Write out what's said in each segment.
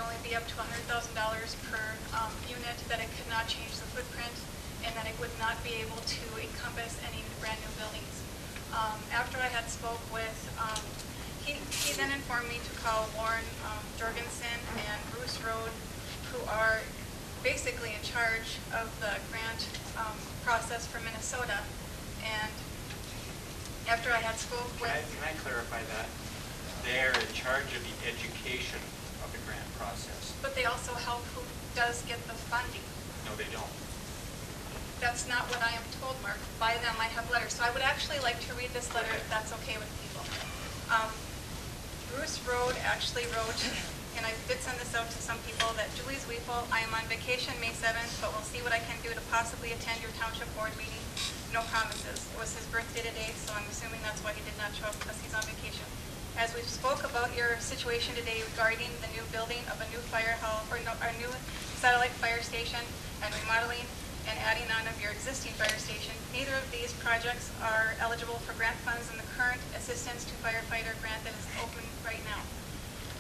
only be up to $100,000 per unit, that it could not change the footprint, and that it would not be able to encompass any brand new buildings. After I had spoke with, he then informed me to call Warren Jorgensen and Bruce Road, who are basically in charge of the grant process for Minnesota. And after I had spoke with... Can I clarify that? They're in charge of the education of the grant process. But they also help who does get the funding. No, they don't. That's not what I am told, Mark. By them, I have letters. So I would actually like to read this letter if that's okay with people. Bruce Road actually wrote, and I did send this out to some people, that Julie Zweifel, I am on vacation May 7th, but we'll see what I can do to possibly attend your township board meeting. No promises. It was his birthday today, so I'm assuming that's why he did not show up, because he's on vacation. As we spoke about your situation today regarding the new building of a new fire hall, or no, our new satellite fire station, and remodeling and adding on of your existing fire station, neither of these projects are eligible for grant funds in the current Assistance to Firefighter grant that is open right now.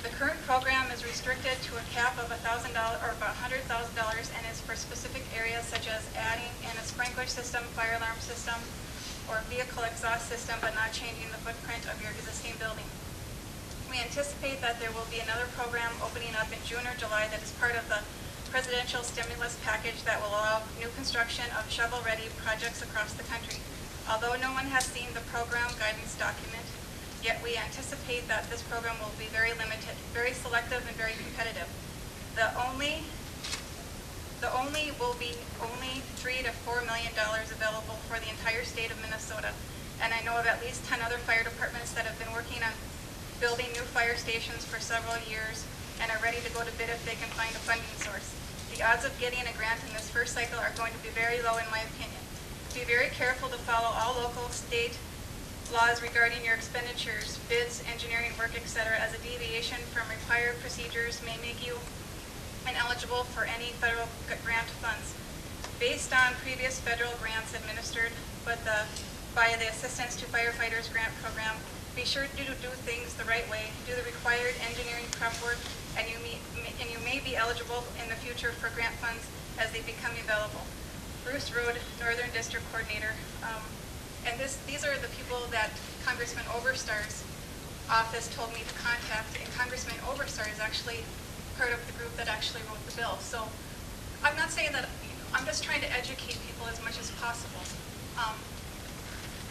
The current program is restricted to a cap of $1,000 or about $100,000 and is for specific areas such as adding in a sprinkler system, fire alarm system, or vehicle exhaust system, but not changing the footprint of your existing building. We anticipate that there will be another program opening up in June or July that is part of the presidential stimulus package that will allow new construction of shovel-ready projects across the country. Although no one has seen the program guidance document, yet we anticipate that this program will be very limited, very selective, and very competitive. The only will be only $3 to $4 million available for the entire state of Minnesota. And I know of at least 10 other fire departments that have been working on building new fire stations for several years and are ready to go to bid if they can find a funding source. The odds of getting a grant in this first cycle are going to be very low in my opinion. Be very careful to follow all local, state laws regarding your expenditures, bids, engineering work, etc., as a deviation from required procedures may make you ineligible for any federal grant funds. Based on previous federal grants administered by the Assistance to Firefighters Grant Program, be sure to do things the right way, do the required engineering prep work, and you may be eligible in the future for grant funds as they become available. Bruce Road, Northern District Coordinator. And these are the people that Congressman Oberstar's office told me to contact, and Congressman Oberstar is actually part of the group that actually wrote the bill. So I'm not saying that, I'm just trying to educate people as much as possible.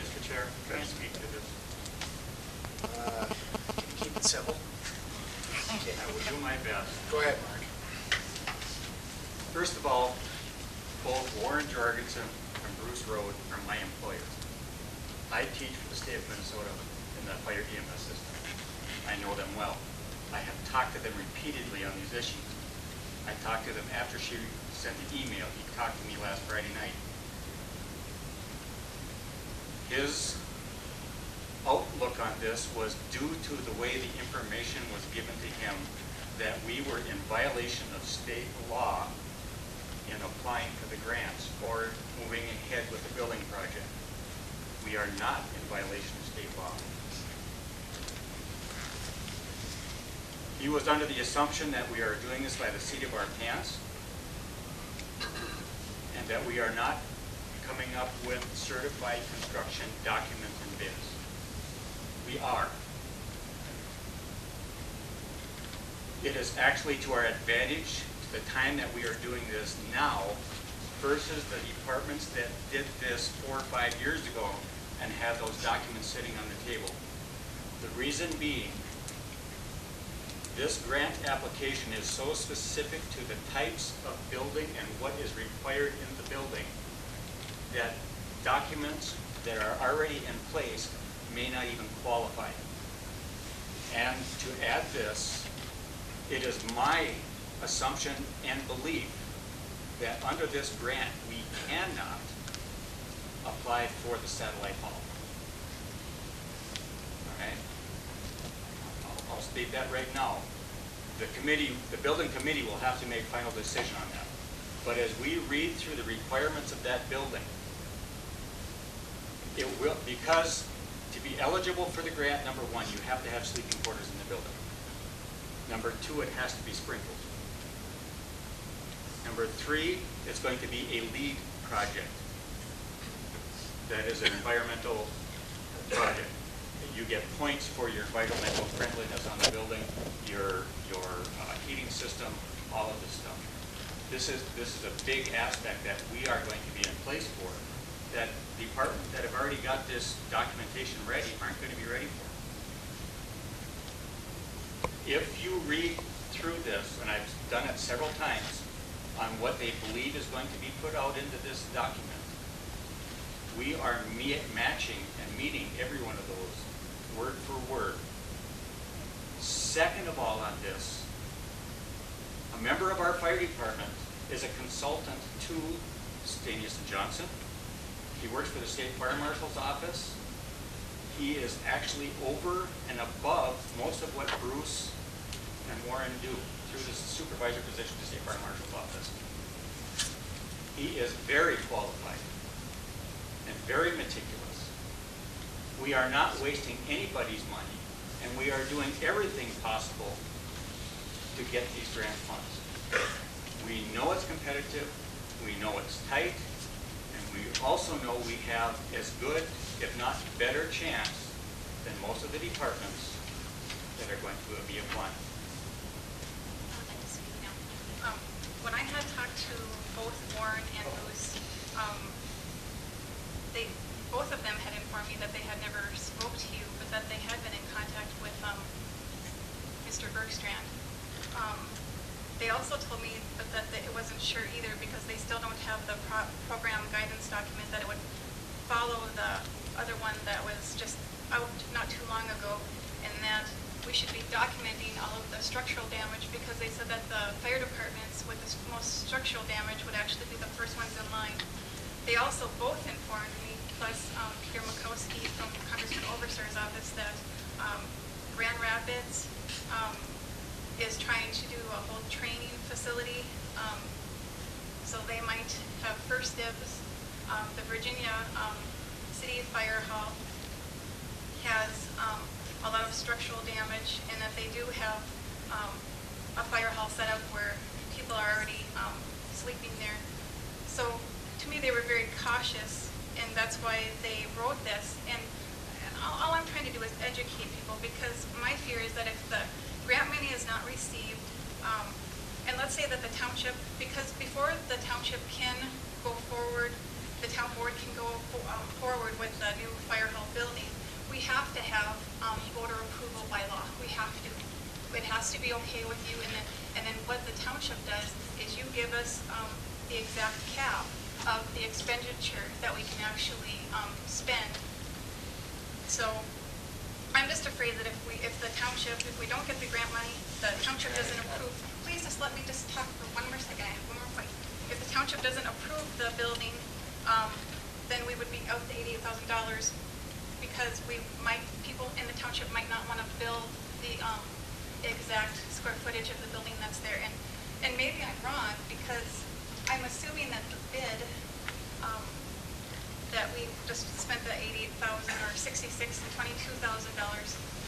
Mr. Chair, can I speak to this? Can you keep it civil? Okay, I will do my best. Go ahead, Mark. First of all, both Warren Jorgensen and Bruce Road are my employers. I teach for the state of Minnesota in the fire EMS system. I know them well. I have talked to them repeatedly on these issues. I talked to them after she sent the email. He talked to me last Friday night. His outlook on this was due to the way the information was given to him that we were in violation of state law in applying for the grants or moving ahead with the building project. We are not in violation of state law. He was under the assumption that we are doing this by the seat of our pants and that we are not coming up with certified construction documents and bids. We are. It is actually to our advantage to the time that we are doing this now versus the departments that did this 4 or 5 years ago and have those documents sitting on the table. The reason being, this grant application is so specific to the types of building and what is required in the building that documents that are already in place may not even qualify. And to add this, it is my assumption and belief that under this grant we cannot apply for the satellite hall. All right? I'll state that right now. The building committee will have to make final decision on that. But as we read through the requirements of that building, it will, because to be eligible for the grant, number one, you have to have sleeping quarters in the building. Number 2, it has to be sprinkled. Number 3, it's going to be a LEED project. That is an environmental project. You get points for your environmental friendliness on the building, your heating system, all of this stuff. This is a big aspect that we are going to be in place for, that departments that have already got this documentation ready aren't going to be ready for. If you read through this, and I've done it several times, on what they believe is going to be put out into this document, we are matching and meeting every one of those word for word. Second of all on this, a member of our fire department is a consultant to Stanius & Johnson. He works for the State Fire Marshal's office. He is actually over and above most of what Bruce and Warren do through the supervisor position to the State Fire Marshal's office. He is very qualified and very meticulous. We are not wasting anybody's money, and we are doing everything possible to get these grant funds. We know it's competitive, we know it's tight, and we also know we have as good, if not better chance than most of the departments that are going to be applying. I'd like to speak now. When I had talked to both Warren and Bruce, both of them had informed me that they had never spoke to you, but that they had been in contact with Mr. Bergstrand. They also told me that it wasn't sure either because they still don't have the program guidance document, that it would follow the other one that was just out not too long ago, and that we should be documenting all of the structural damage because they said that the fire departments with the most structural damage would actually be the first ones in line. They also both informed me, plus Peter Makowski from Congressman Overseer's office, that Grand Rapids is trying to do a whole training facility, so they might have first dibs. The Virginia City Fire Hall has a lot of structural damage, and that they do have a fire hall set up where people are already sleeping there. So to me, they were very cautious, and that's why they wrote this. And all I'm trying to do is educate people, because my fear is that if the grant money is not received, and let's say that the township, because before the township can go forward, the town board can go forward with the new fire hall building, we have to have voter approval by law. We have to. It has to be okay with you, and then what the township does is you give us the exact cap of the expenditure that we can actually spend. So I'm just afraid that if we don't get the grant money, the township doesn't approve. Please just let me just talk for one more second. I have one more point. If the township doesn't approve the building, then we would be out the $88,000 because people in the township might not want to build the exact square footage of the building that's there. And maybe I'm wrong, because I'm assuming that the bid that we just spent the $88,000 or $66,000 and $22,000